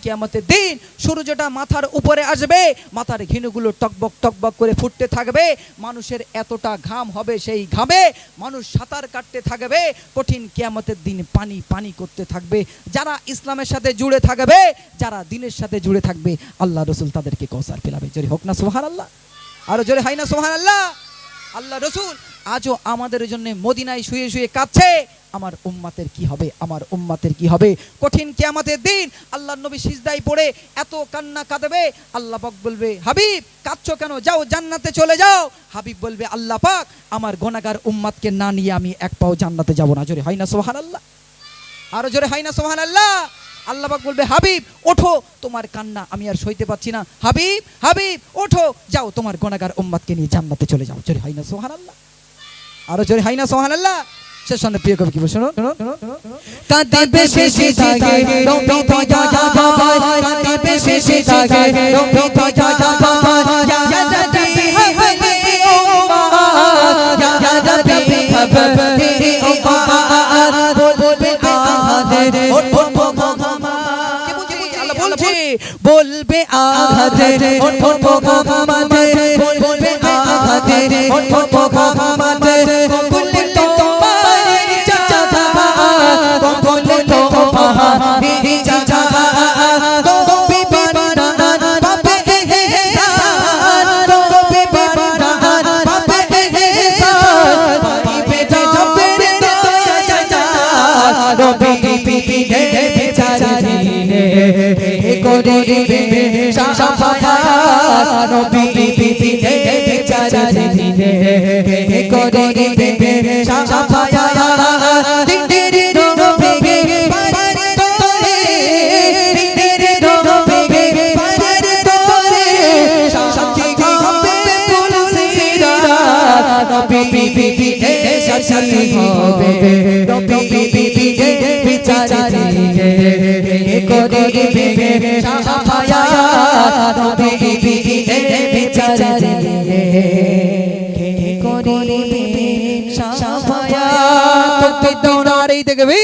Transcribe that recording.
কিয়ামতের দিন সূর্যটা মাথার উপরে আসবে, মাথার ঘিনুগুলো টকবক টকবক করে ফুটতে থাকবে, মানুষের এতটা ঘাম হবে, সেই ঘামে মানুষ সাঁতার কাটতে থাকবে, কঠিন কিয়ামতের দিন পানি পানি করতে থাকবে। যারা ইসলামের সাথে জুড়ে থাকবে, যারা দ্বীনের সাথে জুড়ে থাকবে, আল্লাহ রাসূল তাদেরকে কাউসার পিলাবে। জোরে হোক না সুবহানাল্লাহ, আরো জোরে হয় না সুবহানাল্লাহ। আল্লাহ রাসূল আজও আমাদের জন্য মদিনায় শুয়ে শুয়ে কাঁদছে, আমার উম্মতের কি হবে, আমার উম্মতের কি হবে। কঠিন কিয়ামতের দিন আল্লাহর নবী সিজদায় পড়ে এত কান্না কাঁদবে, আল্লাহ পাক বলবে, হাবিব কাঁদছো কেন, যাও জান্নাতে চলে যাও। হাবিব বলবে, আল্লাহ পাক আমার গুনাহগার উম্মতকে না নিয়ে আমি এক পাও জান্নাতে যাব না। জোরে হয় না সুবহানাল্লাহ, আরো জোরে হয় না সুবহানাল্লাহ। আল্লাহ পাক বলবে, হাবিব ওঠো, তোমার কান্না আমি আর সইতে পারছি না, হাবিব হাবিব ওঠো, যাও তোমার গুনাহগার উম্মতকে নিয়ে জান্নাতে চলে যাও। জোরে হয় না সুবহানাল্লাহ, আরো জোরে হয় না সুবহানাল্লাহ। শেষ সন্ধ্যা প্রিয় কবি কি বলছো, কাঁদবে শেষে থাকে নবী দয়া বাবা, কাঁদবে শেষে থাকে নবী দয়া বাবা, ইয়া নবী হাবিবি উম্মাহ, ইয়া নবী হাবিবি উম্মাহ, বলবে আহাদের ওঠো মোহাম্মদ, আল্লাহ বলছে বলবে আহাদের ওঠো মোহাম্মদ, বলবে আহাদের ওঠো মোহাম্মদ, করিবে সাফায়াত নবী বিচার দিনে কে করিবে সাফায়াত দিনের নবী পারার তরে দিনের নবী পারার তরে সাক্ষী হবে তুলসীরাত নবী সাক্ষী হবে নবী বিচার দিনে কে করিবে সাফায়াত নবী বিচার দিনে কে করিবে সাফায়াত। নারী দেখবি